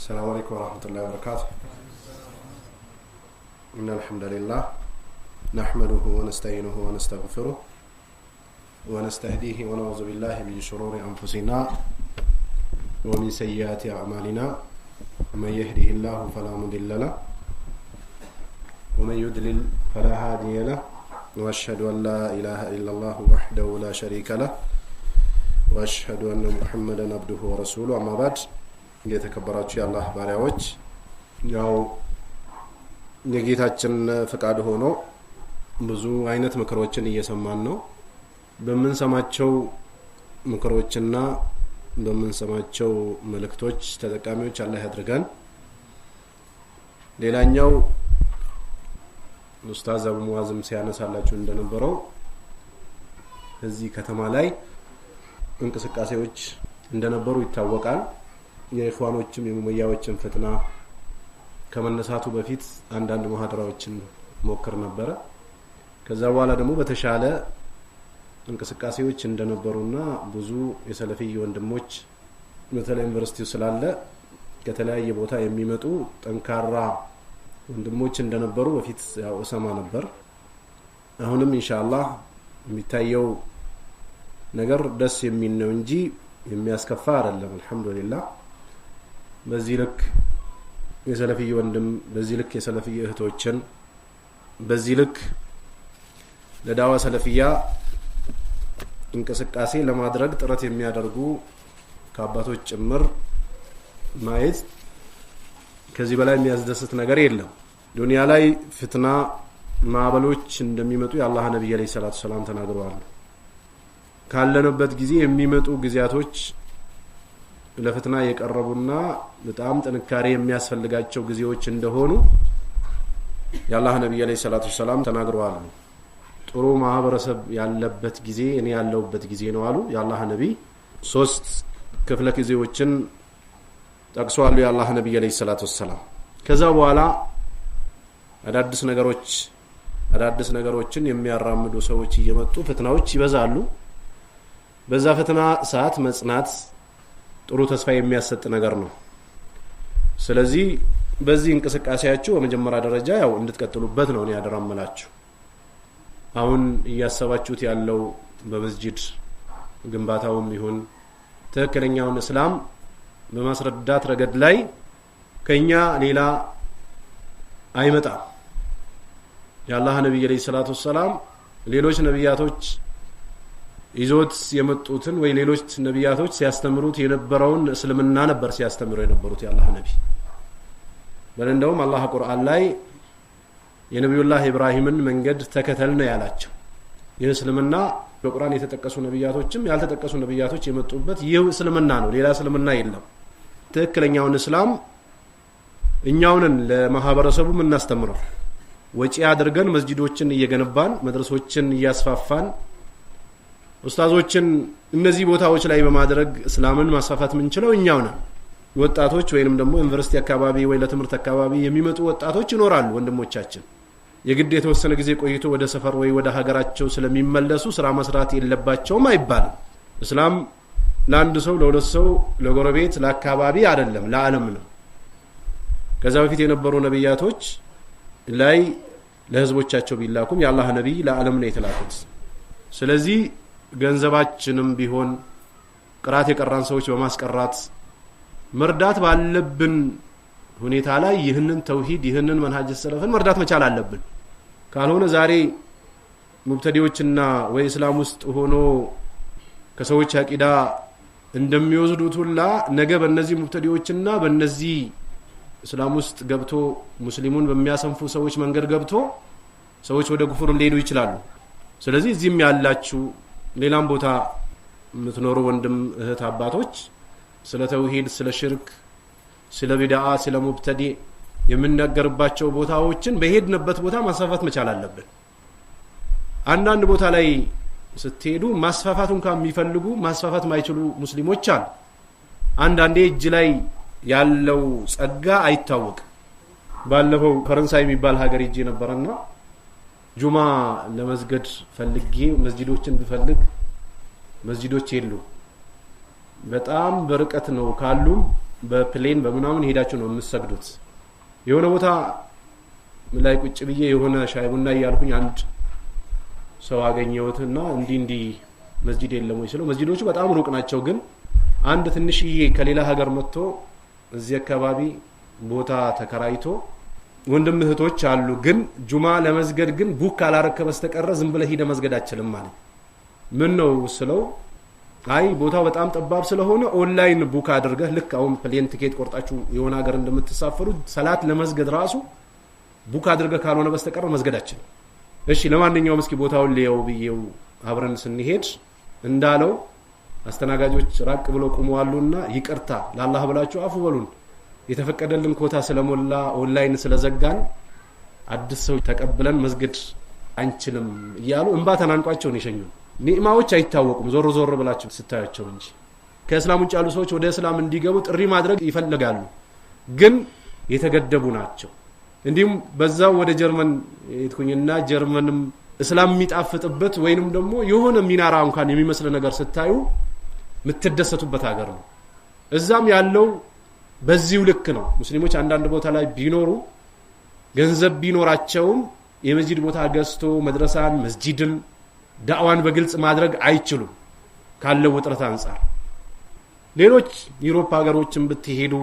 السلام عليكم ورحمة الله وبركاته. إن الحمد لله نحمده ونستعينه ونستغفره ونستهديه ونعوذ بالله من شرور أنفسنا ومن سيئات أعمالنا. من يهده الله فلا مضل له ومن يضلل فلا هادي له وأشهد أن لا إله إلا الله وحده لا شريك له وأشهد أن محمدا عبده ورسوله. أما بعد የተከበራችሁ የአላህ ባሪያዎች ያው የጌታችን ፈቃድ ሆኖ ብዙ አይነት ምክሮችን እየሰማን ነው። በመንሰማቸው ምክሮችና በመንሰማቸው መልእክቶች ተጠቃሚዎች አላህ ያድርገን። ሌላኛው ኡስታዝ አቡ ሙአዝም ሲያነሳላችሁ እንደነበረው እዚህ ከተማ ላይ እንቅስቃሴዎች እንደነበሩ ይታወቃል። የኢኽዋኖችም የሙመያዎችም ፍትና ከመነሳቱ በፊት አንዳንድ ሙሐደራዎችን ሞክር ነበር። ከዛ በኋላ ደግሞ በተሻለ እንቅስቃሴዎች እንደነበሩና ብዙ የሰለፊ ወንድሞች በተለይ ዩኒቨርሲቲው ስላለ ከተለያየ ቦታ የሚመጡ ጠንካራ ወንድሞች እንደነበሩ በፊት ያው ሰማ ነበር። አሁንም ኢንሻአላህ የሚታየው ነገር ደስ የሚል ነው እንጂ የሚያስከፋ አይደለም። አልহামዱሊላህ። በዚህ ልክ የሰለፊ ወንድም በዚህ ልክ የሰለፊ እህቶችን በዚህ ልክ ለዳዋ ሰለፊያ እንቅስቃሴ ለማድረግ ጥረት የሚያደርጉ ከአባቶች ጭምር ማየት ከዚህ በላይ የሚያስደስት ነገር የለም። ዱንያ ላይ ፍትና ማዕበሎች እንደሚመጡ የአላህ ነብይ አለይሂ ሰላቱ ሰላም ተናግረዋል። ካለንበት ጊዜ የሚመጡ ጊዜያቶች ለፍትና የቀረቡና በጣም ጥንካሬ የሚያስፈልጋቸው ጊዜዎች እንደሆኑ የአላህ ነብይ አለይሂ ሰላቱ ሰላም ተናግረዋል። ጥሩ ማህበረሰብ ያለበት ጊዜ እኔ ያለውበት ጊዜ ነው አሉ የአላህ ነብይ። 3 ክፍለ ጊዜዎችን ጠቅሰዋል የአላህ ነብይ አለይሂ ሰላቱ ሰላም። ከዛ በኋላ አዳዲስ ነገሮችን የሚያራምዱ ሰዎች እየመጡ ፍትናዎች ይበዛሉ። በዛ ፈተና ሰዓት መጽናት ጥሩ ተስፋ የሚያሰጥ ነገር ነው። ስለዚህ በዚህ እንቅስቃሴያችሁ በመጀመሪያ ደረጃ ያው እንድትቀጥሉበት ነው ያደራመላችሁ። አሁን እያሰባችሁት ያለው በመስጂድ ግንባታውም ይሁን ትክክለኛውን እስላም በማስረዳት ረገድ ላይ ከኛ ሌላ አይመጣም። የአላህ ነብይ አለይሂ ሰላቱ ሰላም ሌሎች ነብያቶች ይዞት የመጡትን ወይ ሌሎች ነብያቶች ሲያስተምሩት የነበረውን እስልምና ነበር ሲያስተምሩ የነበሩት የአላህ ነብይ። በእንደውም አላህ ቁርአን ላይ የነብዩላህ ኢብራሂምን መንገድ ተከተል ነው ያላቸው። የእስልምና በቁርአን የተጠቀሱ ነብያቶችም ያልተጠቀሱ ነብያቶች የመጡበት ይህ እስልምና ነው። ሌላ እስልምና የለም። ትክክለኛውን እስላም እኛውንን ለማህበረሰቡ እናስተምረው ወጪ አድርገን መስጂዶችን እየገነባን መድረሶችን እያስፋፋን ኡስታዞችን እነዚህ ቦታዎች ላይ በማድረግ እስላምን ማስፋፋት ምንችለው እኛው ነን። ወጣቶች ወይንም ደግሞ ዩኒቨርሲቲ አካባቢ ወይ ለትምህርት አካባቢ የሚመጡ ወጣቶች ይኖራሉ ወንድሞቻችን። የግድ የተወሰነ ጊዜ ቆይቶ ወደ ሰፈር ወይ ወደ ሀገራቸው ስለሚመለሱ ስራ መስራት የለባቸውም አይባልም። እስላም ለአንድ ሰው ለሁለት ሰው ለጎረቤት ለአካባቢ አይደለም ለዓለም ነው። ከዛ በፊት የነበሩ ነብያቶች ላይ ለህዝቦቻቸው ቢላኩም የአላህ ነብይ ለዓለም ነው የተላኩት። ስለዚህ ገንዘባችንም ቢሆን ቅራት የቀራን ሰዎች በማስቀራት መርዳት ባለብን ሁኔታ ላይ ይህንን ተውሂድ ይህንን መንሃጅ ሰለፈን መርዳት መቻል አለብን። ካልሆነ ዛሬ ሙብተዲዎችና ወይ እስላም ውስጥ ሆኖ ከሰዎች አቂዳ እንደሚወስዱት ሁላ ነገ በእነዚህ ሙብተዲዎችና በእነዚህ እስላም ውስጥ ገብቶ ሙስሊሙን በሚያሰንፉ ሰዎች መንገድ ገብቶ ሰዎች ወደ ኩፍር ሊሄዱ ይችላሉ። ስለዚህ እዚህም ያላችሁ ሌላም ቦታ የምትኖሩ ወንድም እህት አባቶች ስለ ተውሂድ ስለ ሽርክ ስለ ቢድዓ ስለ ሙብተዲ የምንነገርባቸው ቦታዎችን በሄድንበት ቦታ ማስፋፋት መቻል አለብን። አንዳንድ ቦታ ላይ ስትሄዱ ማስፋፋት እንኳን የሚፈልጉ ማስፋፋት ማይችሉ ሙስሊሞች አሉ። አንዳንዴ እጅ ላይ ያለው ጸጋ አይታወቅም። ባለፈው ፈረንሳይ የሚባል ሀገር ሄጄ ነበርና ጁማ ለመስገድ ፈልጌ መስጂዶችን ብፈልግ መስጂዶች የሉ። በጣም በርቀት ነው ካሉም በፕሌን በመናምን ሄዳችሁ ነው የምትሰግዱት የሆነ ቦታ ላይ ቁጭ ብዬ የሆነ ሻይ ቡና ያልኩኝ አንድ ሰው አገኘሁትና እንዲ መስጂድ የለም ወይ ስለው መስጂዶቹ በጣም ሩቅ ናቸው ግን አንድ ትንሽዬ ከሌላ ሀገር መጥቶ እዚህ አካባቢ ቦታ ተከራይቶ ወንድም እህቶች አሉ ግን ጁማ ለመስገድ ግን ቡክ አላረከ በስተቀረ ዝም ብለ ሄደ መስገድ አችልም ማለት ምን ነው ስለው አይ ቦታው በጣም ጠባብ ስለሆነ ኦንላይን ቡክ አድርገህ ልክ አሁን ፕሌን ቲኬት ቆርጣችሁ የሆነ ሀገር እንደምትሳፈሩ ሰላት ለመስገድ ራሱ ቡክ አድርገህ ካልሆነ በስተቀር መስገድ አችልም እሺ ለማንኛውም እስኪ ቦታውን ሊያው ብዬው አብረን ስንሄድ እንዳለው አስተናጋጆች ራቅ ብለው ቆመዋሉና ይቅርታ ለአላህ ብላችሁ አፉ በሉን የተፈቀደልን ኮታ ስለሞላ ኦንላይን ስለዘጋን አዲስ ሰው ተቀበለን መስገድ አንችልም ይያሉ እንባ ተናንቋቸው ነው የሸኙ ኒዕማዎች አይታወቁም ዞር ዞር ብላችሁ ስታያቸው እንጂ ከእስላም ውጭ ያሉ ሰዎች ወደ እስላም እንዲገቡ ጥሪ ማድረግ ይፈልጋሉ ግን የተገደቡ ናቸው እንዲሁም በዛው ወደ ጀርመን የትኩኝና ጀርመንም እስላም የሚጣፍጥበት ወይንም ደግሞ የሆነ ሚናራ እንኳን የሚመስል ነገር ስታዩ ምትደሰቱበት ሀገር ነው እዛም ያለው በዚሁ ልክ ነው ሙስሊሞች አንዳንድ ቦታ ላይ ቢኖሩ ገንዘብ ቢኖራቸውም የመስጂድ ቦታ ገዝቶ መድረሳን መስጂድን ዳዕዋን በግልጽ ማድረግ አይችሉም ካለው ውጥረት አንፃር ሌሎች ዩሮፕ ሀገሮችን ብትሄዱ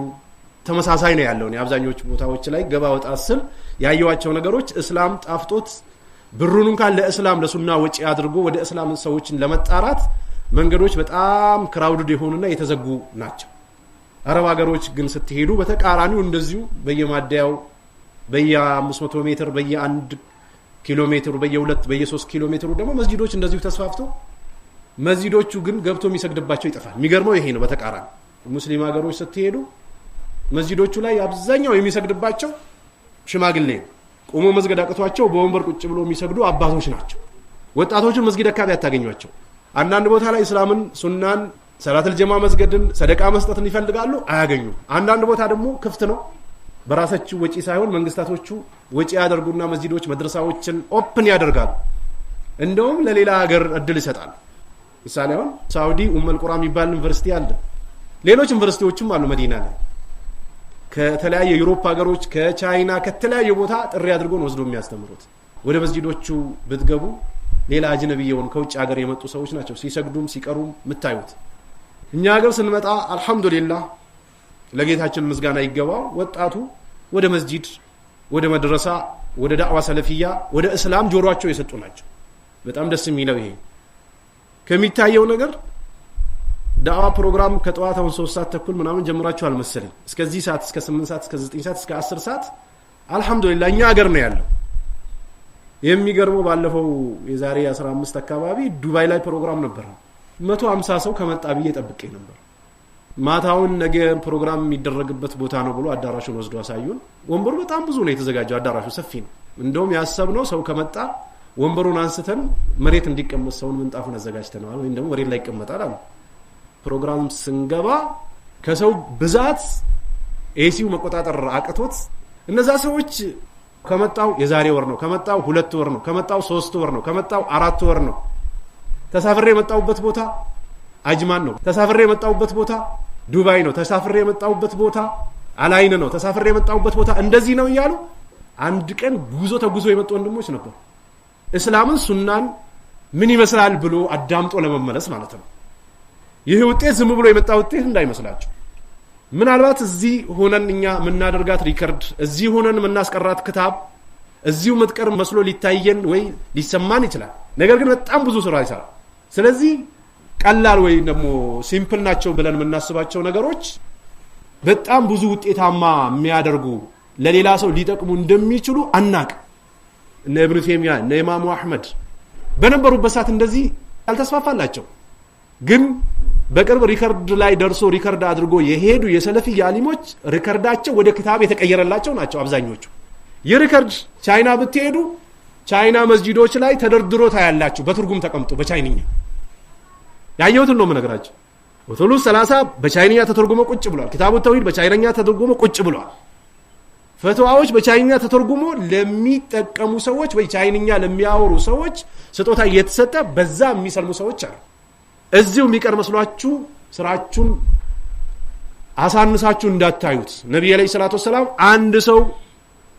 ተመሳሳይ ነው ያለው አብዛኞቹ ቦታዎች ላይ ገባ ወጣ ስል ያየዋቸው ነገሮች እስላም ጣፍጦት ብሩን እንኳን ለእስላም ለሱና ወጪ አድርጎ ወደ እስላም ሰዎችን ለመጣራት መንገዶች በጣም ክራውድድ የሆኑና የተዘጉ ናቸው አረብ ሀገሮች ግን ስትሄዱ በተቃራኒው እንደዚሁ በየማዳያው በየ500 ሜትር በየ1 ኪሎ ሜትር በየ2 በየ3 ኪሎ ሜትሩ ደግሞ መስጂዶች እንደዚሁ ተስፋፍተው መስጂዶቹ ግን ገብቶ የሚሰግድባቸው ይጠፋል የሚገርመው ይሄ ነው በተቃራኒ ሙስሊም ሀገሮች ስትሄዱ መስጂዶቹ ላይ አብዛኛው የሚሰግድባቸው ሽማግሌ ቆሞ መስገድ አቅቷቸው በወንበር ቁጭ ብሎ የሚሰግዱ አባቶች ናቸው ወጣቶቹን መስጊድ አካባቢ ያታገኙቸው አንዳንድ ቦታ ላይ እስላምን ሱናን ሰላተል ጀማ መስገድን ሰደቃ መስጠትን ይፈልጋሉ አያገኙ አንዳንድ ቦታ ደግሞ ክፍት ነው በራሳቸው ወጪ ሳይሆን መንግስታቶቹ ወጪ ያደርጉና መስጂዶች መድረሳዎችን ኦፕን ያደርጋሉ እንደውም ለሌላ ሀገር እድል ይሰጣሉ ምሳሌ አሁን ሳውዲ ኡመል ቁራ የሚባል ዩኒቨርሲቲ አለ ሌሎች ዩኒቨርሲቲዎችም አሉ መዲና ላይ ከተለያየ ዩሮፕ ሀገሮች ከቻይና ከተለያየ ቦታ ጥሪ አድርጎ ነው ወስዶ የሚያስተምሩት ወደ መስጂዶቹ ብትገቡ ሌላ አጅነብየውን ከውጭ ሀገር የመጡ ሰዎች ናቸው ሲሰግዱም ሲቀሩም ምታዩት እኛ ሀገር ስንመጣ አልহামዱሊላህ ለጌታችን ምስጋና ይገባው ወጣቱ ወደ መስጂድ ወደ መድረሳ ወደ ዳዕዋ ሰለፊያ ወደ እስላም ጆሮአቸው የሰጡ ናቸው በጣም ደስ የሚለው ይሄ ከሚታየው ነገር ዳዕዋ ፕሮግራም ከጠዋታው 3 ሰዓት ተኩል ምናምን ጀምራችኋል መሰለኝ እስከዚህ ሰዓት እስከ 8 ሰዓት እስከ 9 ሰዓት እስከ 10 ሰዓት አልহামዱሊላህ እኛ ሀገር ነው ያለው የሚገርመው ባለፈው የዛሬ 15 አካባቢ ዱባይ ላይ ፕሮግራም ነበር 150 ሰው ከመጣ ብዬ ጠብቄ ነበር ማታውን ነገ ፕሮግራም የሚደረግበት ቦታ ነው ብሎ አዳራሹን ወስዶ አሳዩን ወንበሩ በጣም ብዙ ነው የተዘጋጀው አዳራሹ ሰፊ ነው እንደውም ያሰብነው ሰው ከመጣ ወንበሩን አንስተን መሬት እንዲቀመጥ ሰውን ምንጣፉን አዘጋጅተናል ወይ ደግሞ መሬት ላይ ይቀመጣል አሉ ፕሮግራም ስንገባ ከሰው ብዛት ኤሲው መቆጣጠር አቅቶት እነዛ ሰዎች ከመጣው የዛሬ ወር ነው ከመጣው 2 ወር ነው ከመጣው 3 ወር ነው ከመጣው 4 ወር ነው ተሳፍሬ የመጣውበት ቦታ አጅማን ነው ተሳፍሬ የመጣውበት ቦታ ዱባይ ነው ተሳፍሬ የመጣውበት ቦታ አላይን ነው ተሳፍሬ የመጣውበት ቦታ እንደዚህ ነው ይያሉ አንድ ቀን ጉዞ ተጉዞ የመጡ ወንድሞች ነበሩ እስላምን ሱናን ምን ይመስላል ብሎ አዳምጦ ለመመለስ ማለት ነው ይሄ ውጤት ዝም ብሎ የመጣ ውጤት እንዳይመስላችሁ ምናልባት እዚህ ሆነን እኛ ምናደርጋት ሪከርድ እዚህ ሆነን ምናስቀራት ክታብ እዚሁ መጥቀር መስሎ ሊታየን ወይ ሊሰማን ይችላል ነገር ግን በጣም ብዙ ስራ ይሰራል ስለዚህ ቀላል ወይ ደግሞ ሲምፕል ናቸው ብለን ምናስባቸው ነገሮች በጣም ብዙ ውጤታማ የሚያደርጉ ለሌላ ሰው ሊጠቅሙ እንደሚችሉ አናቅ እነ ኢብኑ ተይሚያ እነ ኢማሙ አህመድ በነበሩበት ሰዓት እንደዚህ አልተስፋፋላቸው ግን በቅርብ ሪከርድ ላይ ደርሶ ሪከርድ አድርጎ የሄዱ የሰለፊ ያሊሞች ሪከርዳቸው ወደ ክታብ የተቀየረላቸው ናቸው አብዛኞቹ የሪከርድ ቻይና ብትሄዱ ቻይና መስጂዶች ላይ ተደርድሮ ታያላችሁ በትርጉም ተቀምጦ በቻይንኛ ያየሁትን ነው መነግራችሁ ወተሉ 30 በቻይንኛ ተተርጉሞ ቁጭ ብሏል ኪታቡ ተውሂድ በቻይንኛ ተተርጉሞ ቁጭ ብሏል ፈትዋዎች በቻይንኛ ተተርጉሞ ለሚጠቀሙ ሰዎች ወይ ቻይንኛ ለሚያወሩ ሰዎች ስጦታ እየተሰጠ በዛ የሚሰልሙ ሰዎች አሉ እዚሁ የሚቀር መስሏችሁ ስራችሁን አሳንሳችሁ እንዳታዩት ነብዩ አለይሂ ሰላቱ ወሰለም አንድ ሰው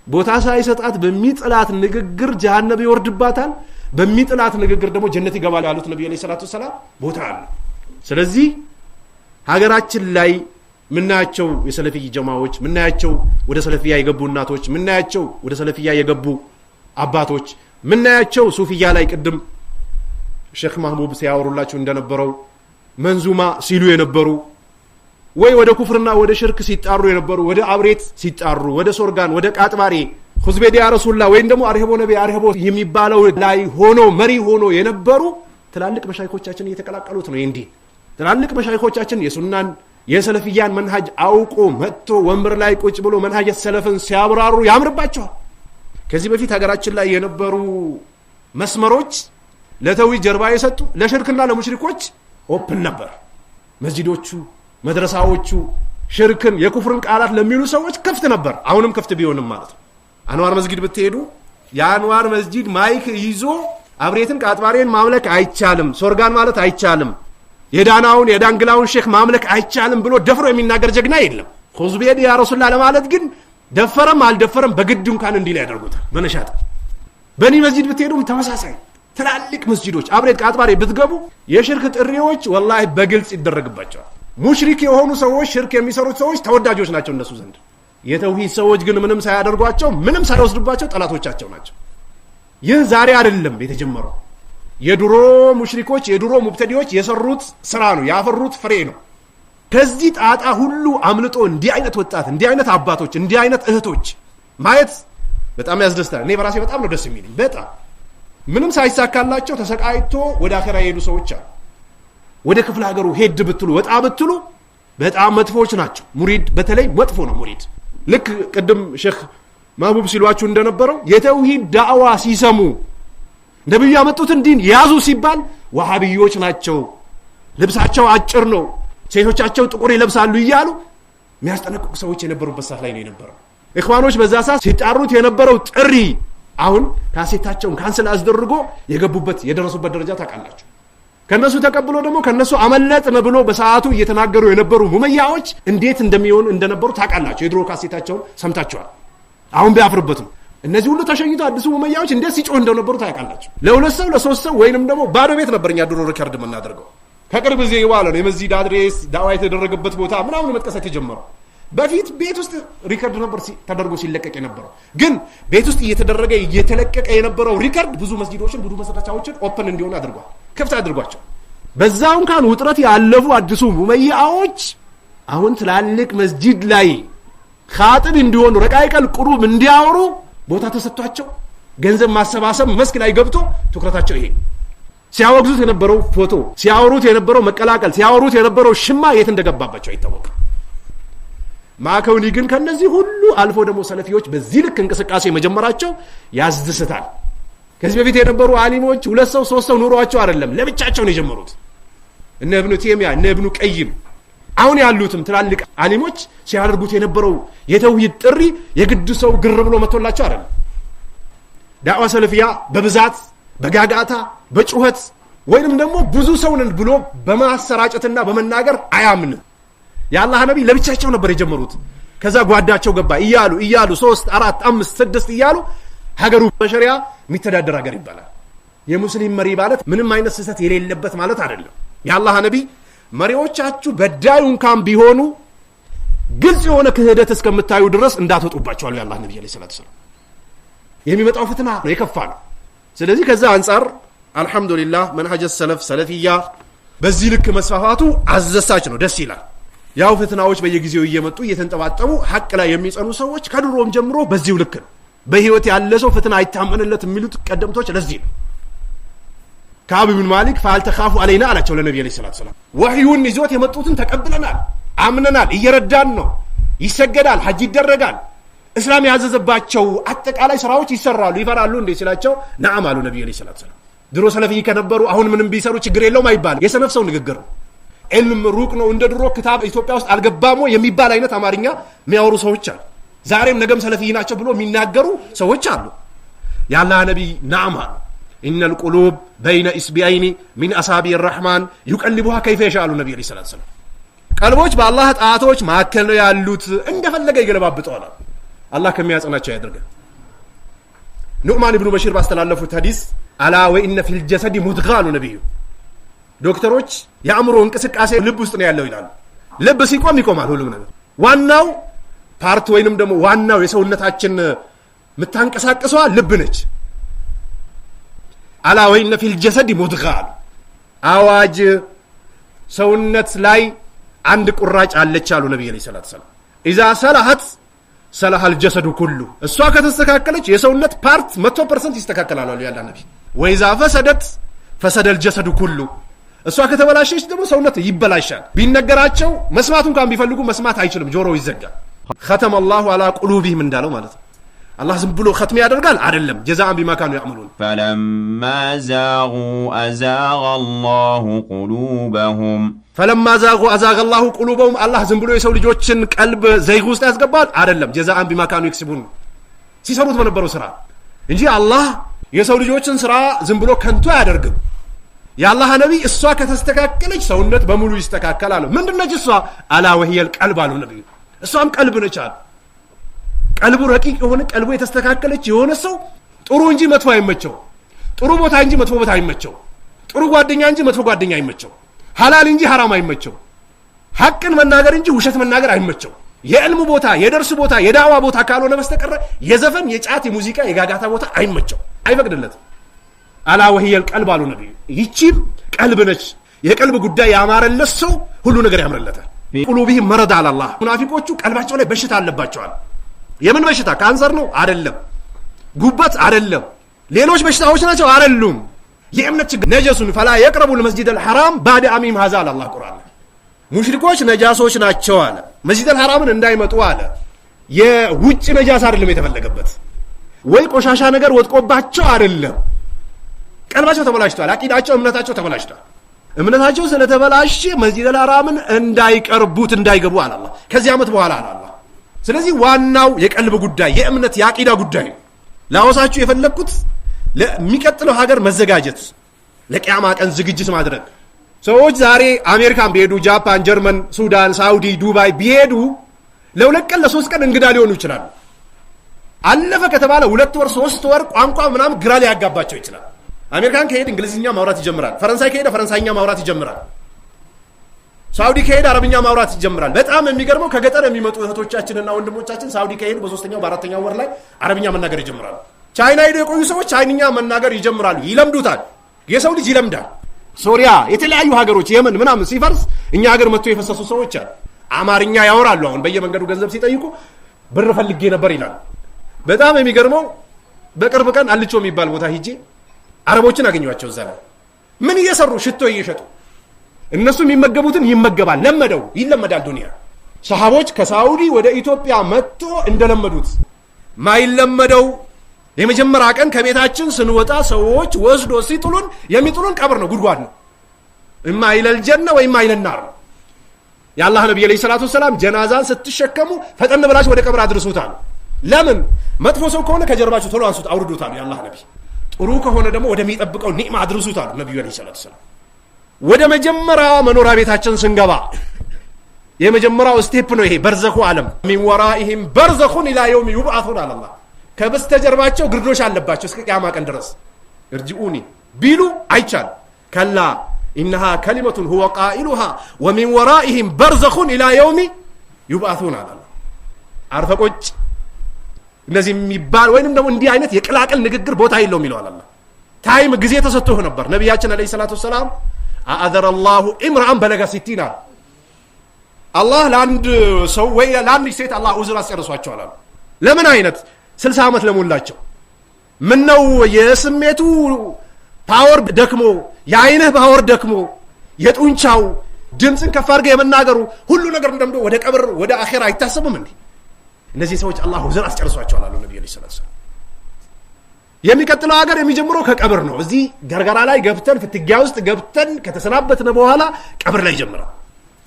ቦታ ሳይሰጣት በሚጥላት ንግግር ጀሃነም ይወርድባታል በሚጥላት ንግግር ደግሞ ጀነት ይገባል ያሉት ነብዩ አለይሂ ሰላቱ ወሰለም ቦታ አለ ስለዚህ ሀገራችን ላይ ምናያቸው የሰለፊይ ጀማዎች ምናያቸው ወደ ሰለፊያ የገቡ እናቶች ምናያቸው ወደ ሰለፊያ የገቡ አባቶች ምናያቸው ሱፊያ ላይ ቅድም ሼክ ማህሙብ ሲያወሩላችሁ እንደነበረው መንዙማ ሲሉ የነበሩ ወይ ወደ ኩፍርና ወደ ሽርክ ሲጣሩ የነበሩ ወደ አብሬት ሲጣሩ ወደ ሶርጋን ወደ ቃጥባሪ ሁዝቤዲ ያ ረሱላህ ወይ ደግሞ አርህቦ ነቢ አርህቦ የሚባለው ላይ ሆኖ መሪ ሆኖ የነበሩ ትላልቅ መሻይኾቻችን እየተቀላቀሉት ነው እንዴ ትላልቅ መሻይኾቻችን የሱናን የሰለፊያን መንሃጅ አውቆ መጥቶ ወንበር ላይ ቁጭ ብሎ መንሃጅ ሰለፍን ሲያብራሩ ያምርባቸዋል ከዚህ በፊት ሀገራችን ላይ የነበሩ መስመሮች ለተውሂድ ጀርባ የሰጡ ለሽርክና ለሙሽሪኮች ኦፕን ነበር መስጂዶቹ መድረሳዎቹ ሽርክን የኩፍርን ቃላት ለሚሉ ሰዎች ክፍት ነበር አሁንም ክፍት ቢሆንም ማለት ነው አንዋር መስጊድ ብትሄዱ የአንዋር መስጊድ ማይክ ይዞ አብሬትን ቃጥባሬን ማምለክ አይቻልም ሶርጋን ማለት አይቻልም የዳናውን የዳንግላውን ሼክ ማምለክ አይቻልም ብሎ ደፍሮ የሚናገር ጀግና የለም ሁዝቤዲ ያ ረሱላህ ለማለት ግን ደፈረም አልደፈረም በግድ እንኳን እንዲል ያደርጉታል በነሻጣ በኒ መስጊድ ብትሄዱም ተመሳሳይ ትላልቅ መስጊዶች አብሬት ቃጥባሬ ብትገቡ የሽርክ ጥሪዎች ወላሂ በግልጽ ይደረግባቸዋል ሙሽሪክ የሆኑ ሰዎች ሽርክ የሚሰሩት ሰዎች ተወዳጆች ናቸው እነሱ ዘንድ የተውሂድ ሰዎች ግን ምንም ሳያደርጓቸው ምንም ሳይወስዱባቸው ጠላቶቻቸው ናቸው ይህ ዛሬ አይደለም የተጀመረው የድሮ ሙሽሪኮች የድሮ ሙብተዲዎች የሰሩት ስራ ነው ያፈሩት ፍሬ ነው ከዚህ ጣጣ ሁሉ አምልጦ እንዲህ አይነት ወጣት እንዲህ አይነት አባቶች እንዲህ አይነት እህቶች ማየት በጣም ያስደስታል እኔ በራሴ በጣም ነው ደስ የሚለኝ በጣም ምንም ሳይሳካላቸው ተሰቃይቶ ወደ አኺራ የሄዱ ሰዎች አሉ ወደ ክፍለ ሀገሩ ሄድ ብትሉ ወጣ ብትሉ በጣም መጥፎች ናቸው ሙሪድ በተለይ መጥፎ ነው ሙሪድ ልክ ቅድም ሼክ ማህቡብ ሲሏችሁ እንደነበረው የተውሂድ ዳዕዋ ሲሰሙ ነብዩ ያመጡትን ዲን ያዙ ሲባል ወሃቢዮች ናቸው ልብሳቸው አጭር ነው ሴቶቻቸው ጥቁር ይለብሳሉ እያሉ የሚያስጠነቅቁ ሰዎች የነበሩበት ሰዓት ላይ ነው የነበረው ኢኽዋኖች በዛ ሰዓት ሲጣሩት የነበረው ጥሪ አሁን ካሴታቸውን ካንሰል አስደርጎ የገቡበት የደረሱበት ደረጃ ታውቃላችሁ ከነሱ ተቀብሎ ደግሞ ከነሱ አመለጥነ ብሎ በሰዓቱ እየተናገሩ የነበሩ ሙመያዎች እንዴት እንደሚሆን እንደነበሩ ታውቃላችሁ የድሮ ካሴታቸውን ሰምታችኋል አሁን ቢያፍርበትም እነዚህ ሁሉ ተሸኝቶ አዲሱ ሙመያዎች እንዴት ሲጮህ እንደነበሩ ታውቃላችሁ ለሁለት ሰው ለሶስት ሰው ወይንም ደግሞ ባዶ ቤት ነበርኛ ድሮ ሪከርድ የምናደርገው ከቅርብ ጊዜ በኋላ ነው የመስጂድ አድሬስ ዳዋ የተደረገበት ቦታ ምናምን መጥቀስ የተጀመረው በፊት ቤት ውስጥ ሪከርድ ነበር ተደርጎ ሲለቀቅ የነበረው ግን ቤት ውስጥ እየተደረገ እየተለቀቀ የነበረው ሪከርድ ብዙ መስጂዶችን ብዙ መሰረታዎችን ኦፕን እንዲሆኑ አድርጓል ክፍት አድርጓቸው በዛው እንኳን ውጥረት ያለፉ አዲሱ ሙመያዎች አሁን ትላልቅ መስጂድ ላይ ኻጥብ እንዲሆኑ ረቃይቀል ቁሩብ እንዲያወሩ ቦታ ተሰጥቷቸው ገንዘብ ማሰባሰብ መስክ ላይ ገብቶ ትኩረታቸው ይሄ ሲያወግዙት የነበረው ፎቶ ሲያወሩት የነበረው መቀላቀል ሲያወሩት የነበረው ሽማ የት እንደገባባቸው አይታወቅም ማከውኒ ግን ከነዚህ ሁሉ አልፎ ደግሞ ሰለፊዎች በዚህ ልክ እንቅስቃሴ መጀመራቸው ያስደስታል ከዚህ በፊት የነበሩ አሊሞች ሁለት ሰው ሶስት ሰው ኑሯቸው አይደለም ለብቻቸው ነው የጀመሩት እነ ኢብኑ ተይሚያ እነ ኢብኑ ቀይም አሁን ያሉትም ትላልቅ አሊሞች ሲያደርጉት የነበረው የተውሂድ ጥሪ የግድ ሰው ግር ብሎ መጥቶላቸው አይደለም ዳዕዋ ሰለፊያ በብዛት በጋጋታ በጩኸት ወይንም ደግሞ ብዙ ሰውንን ብሎ በማሰራጨትና በመናገር አያምንም ያላህ ነብይ ለብቻቸው ነበር የጀመሩት ከዛ ጓዳቸው ገባ እያሉ 3 4 5 6 እያሉ ሀገሩ በሸሪዓ የሚተዳደር ሀገር ይባላል የሙስሊም መሪ ማለት ምንም አይነት ስህተት የሌለበት ማለት አይደለም ያላህ ነብይ መሪዎቻችሁ በዳዩን ካም ቢሆኑ ግልጽ የሆነ ክህደት እስከምታዩ ድረስ እንዳትወጡባቸው አለ ያላህ ነብይ ሰለላሁ ዐለይሂ ወሰለም የሚመጣው ፍትና ነው የከፋ ነው ስለዚህ ከዛ አንፃር አልহামዱሊላህ መንሃጅ ሰለፍ ሰለፊያ በዚህ ልክ መስፋፋቱ አዘሳች ነው ደስ ይላል ያው ፍትናዎች በየጊዜው እየመጡ እየተንጠባጠቡ ሐቅ ላይ የሚጸኑ ሰዎች ከድሮም ጀምሮ በዚሁ ልክ ነው በህይወት ያለ ሰው ፍትና አይታመንለት የሚሉት ቀደምቶች ለዚህ ነው ካዕብ ኢብኑ ማሊክ فالتخافوا علينا አላቸው ለነብዩ ሰለላሁ ዐለይሂ ወሰለም ወህዩን ይዞት የመጡትን ተቀብለናል አምነናል እየረዳን ነው ይሰገዳል ሐጅ ይደረጋል እስላም ያዘዘባቸው አጠቃላይ ስራዎች ይሰራሉ ይፈራሉ እንዴ ሲላቸው ነዓም አሉ ነብዩ ሰለላሁ ዐለይሂ ወሰለም ድሮ ሰለፊ ከነበሩ አሁን ምንም ቢሰሩ ችግር የለውም አይባል የሰነፍ ሰው ንግግር ነው علم ሩቅ ነው እንደ ድሮ ክታብ ኢትዮጵያ ውስጥ አልገባሞ የሚባል አይነት አማርኛ የሚያወሩ ሰዎች አሉ ዛሬም ነገም ሰለፊ ናቸው ብሎ የሚናገሩ ሰዎች አሉ ያላህ ነብይ ነዓም አሉ ان القلوب بين اصبعين من اصابع الرحمن يقلبها كيف يشاء النبي صلى الله عليه وسلم ቀልቦች በአላህ ጣቶች ማከል ነው ያሉት እንደፈለገ ይገለባብጠዋል አላህ ከሚያጸናቸው ያድርገን ኑዕማን ኢብኑ በሺር ባስተላለፉት ሐዲስ አላ ወኢነ ፊል ጀሰዲ ሙድጋኑ ነብዩ ዶክተሮች የአእምሮ እንቅስቃሴ ልብ ውስጥ ነው ያለው ይላሉ ልብ ሲቆም ይቆማል ሁሉም ነገር ዋናው ፓርት ወይንም ደግሞ ዋናው የሰውነታችን ምታንቀሳቀሷ ልብ ነች አላ ወኢነ ፊል ጀሰዲ ሙድጋኑ አዋጅ ሰውነት ላይ አንድ ቁራጭ አለች አሉ ነብዩ ሰለላሁ ዐለይሂ ወሰለም ኢዛ ሰላሐት ሰላሐል ጀሰዱ ኩሉ እሷ ከተስተካከለች የሰውነት ፓርት 100% ይስተካከላል አሉ ያላ ነብይ ወኢዛ ፈሰደት ፈሰደል ጀሰዱ ኩሉ እሷ ከተበላሸች ደግሞ ሰውነት ይበላሻል ቢነገራቸው መስማት እንኳን ቢፈልጉ መስማት አይችልም ጆሮው ይዘጋል ختم الله على قلوبهم እንዳለው ማለት ነው አላህ ዝም ብሎ ختم ያደርጋል አይደለም ጀዛአን ቢማ ካኑ ያዕመሉን فلما زاغوا أزاغ الله قلوبهم فلما زاغوا أزاغ الله قلوبهم الله ዝም ብሎ የሰው ልጆችን ቀልብ ዘይግ ውስጥ ያስገባል አይደለም ጀዛአን ቢማ ካኑ ይክስቡን ሲሰሩት በነበረው ስራ እንጂ አላህ የሰው ልጆችን ስራ ዝም ብሎ ከንቱ አያደርግም ያላህ ነብይ እሷ ከተስተካከለች ሰውነት በሙሉ ይስተካከላል ምንድነው እሷ አላ ወህየል ቀልብ አሉ ነብዩ እሷም ቀልብ ነች አሉ ቀልቡ ረቂቅ የሆነ ቀልቡ የተስተካከለች የሆነ ሰው ጥሩ እንጂ መጥፎ አይመቸው ጥሩ ቦታ እንጂ መጥፎ ቦታ አይመቸው ጥሩ ጓደኛ እንጂ መጥፎ ጓደኛ አይመቸው ሐላል እንጂ ሐራም አይመቸው ሐቅን መናገር እንጂ ውሸት መናገር አይመቸው የዕልም ቦታ የደርስ ቦታ የዳዋ ቦታ ካልሆነ በስተቀር የዘፈን የጫት የሙዚቃ የጋጋታ ቦታ አይመቸው አይፈቅድለትም አላ ወህየል ቀልብ አሉ ነብዩ ይቺም ቀልብ ነች የቀልብ ጉዳይ ያማረለት ሰው ሁሉ ነገር ያምርለታል ቁሉብህም መረድ አላህ ሙናፊቆቹ ቀልባቸው ላይ በሽታ አለባቸዋል የምን በሽታ ካንሰር ነው አይደለም ጉበት አይደለም ሌሎች በሽታዎች ናቸው አይደሉም የእምነት ችግር ነጀሱን ፈላ يقرቡ المسجد الحرام بعد عامهم هذا الله ቁርአን ሙሽሪኮች ነጃሶች ናቸው አለ መስጂድ الحرامን እንዳይመጡ አለ የውጭ ነጃስ አይደለም የተፈለገበት ወይ ቆሻሻ ነገር ወጥቆባቸው አይደለም ቀልባቸው ተበላሽቷል አቂዳቸው እምነታቸው ተበላሽቷል እምነታቸው ስለተበላሸ መስጂድ الحرامን እንዳይቀርቡት እንዳይገቡ አለ አላህ ከዚህ አመት በኋላ አለ አላህ ስለዚህ ዋናው የቀልብ ጉዳይ የእምነት ያቂዳ ጉዳይ ላወሳችሁ የፈለኩት ለሚቀጥለው ሀገር መዘጋጀት ለቂያማ ቀን ዝግጅት ማድረግ ሰዎች ዛሬ አሜሪካን ቢሄዱ ጃፓን ጀርመን ሱዳን ሳውዲ ዱባይ ቢሄዱ ለሁለት ቀን ለሶስት ቀን እንግዳ ሊሆኑ ይችላል አለፈ ከተባለ 2 ወር 3 ወር ቋንቋ ምናምን ግራ ሊያጋባቸው ይችላል አሜሪካን ከሄድ እንግሊዝኛ ማውራት ይጀምራል ፈረንሳይ ከሄደ ፈረንሳይኛ ማውራት ይጀምራል ሳውዲ ከሄደ አረብኛ ማውራት ይጀምራል በጣም የሚገርመው ከገጠር የሚመጡ እህቶቻችንና ወንድሞቻችን ሳውዲ ከሄዱ በ3ኛው በ4ኛው ወር ላይ አረብኛ መናገር ይጀምራሉ ቻይና ሄዶ የቆዩ ሰዎች ቻይንኛ መናገር ይጀምራሉ ይለምዱታል የሰው ልጅ ይለምዳል ሶሪያ የተለያዩ ሀገሮች የመን ምናምን ሲፈርስ እኛ ሀገር መጥቶ የፈሰሱ ሰዎች አሉ አማርኛ ያወራሉ አሁን በየመንገዱ ገንዘብ ሲጠይቁ ብር ፈልጌ ነበር ይላል በጣም የሚገርመው በቅርብ ቀን አልቾ የሚባል ቦታ ሂጄ አረቦችን አገኘዋቸው እዛ ላይ ምን እየሰሩ ሽቶ እየሸጡ እነሱ የሚመገቡትን ይመገባል ለመደው ይለመዳል ዱንያ ሰሃቦች ከሳውዲ ወደ ኢትዮጵያ መጥቶ እንደለመዱት ማይለመደው የመጀመሪያ ቀን ከቤታችን ስንወጣ ሰዎች ወስዶ ሲጥሉን የሚጥሉን ቀብር ነው ጉድጓድ ነው እማ ኢለል ጀነ ወይ እማ ኢለል ናር ያላህ ነብዩ ሰለላሁ ዐለይሂ ወሰለም ጀናዛን ስትሸከሙ ፈጠን ብላችሁ ወደ ቀብር አድርሱታል ለምን መጥፎ ሰው ከሆነ ከጀርባችሁ ቶሎ አንሱት አውርዱታል ያላህ ነብይ ጥሩ ከሆነ ደግሞ ወደሚጠብቀው ኒዕማ አድርሱታል ነብዩ ሰለላሁ ዐለይሂ ወሰለም ወደ መጀመሪያው መኖሪያ ቤታችን ስንገባ የመጀመሪያው ስቴፕ ነው ይሄ በርዘኹ ዓለም ሚን ወራኢሂም በርዘኹን ኢላ የውም ይብዓቱን አላህ ከበስተጀርባቸው ግርዶሽ አለባቸው እስከ ቂያማ ቀን ድረስ እርጂኡኒ ቢሉ አይቻል ከላ ኢንሃ ከሊመቱን ሁወ ቃኢሉሃ ወሚን ወራኢሂም በርዘኹን ኢላ የውም ይብዓቱን አላህ አርፈቆች እነዚህ የሚባል ወይንም ደግሞ እንዲህ አይነት የቅላቅል ንግግር ቦታ የለውም ይላል አላህ ታይም ጊዜ ተሰጥቶህ ነበር ነብያችን አለይሂ ሰላቱ ወሰለም አአዘረ الله امرا بلغ 60 አላህ ለአንድ ሰው ወይ ለአንድ ሴት አላህ ዑዝር አስጨርሷቸዋል ለምን አይነት 60 አመት ለሞላቸው ምን ነው የስሜቱ ፓወር ደክሞ የአይንህ ፓወር ደክሞ የጡንቻው ድምጽን ከፍ አድርገህ የመናገሩ ሁሉ ነገር እንደምዶ ወደ ቀብር ወደ አኺራ አይታሰብም እንዴ እነዚህ ሰዎች አላህ ዑዝር አስጨርሷቸዋል አሉ ነብዩ ሰለላሁ ዐለይሂ ወሰለም የሚቀጥለው ሀገር የሚጀምረው ከቀብር ነው እዚህ ገርገራ ላይ ገብተን ፍትጊያ ውስጥ ገብተን ከተሰናበትን በኋላ ቀብር ላይ ይጀምራል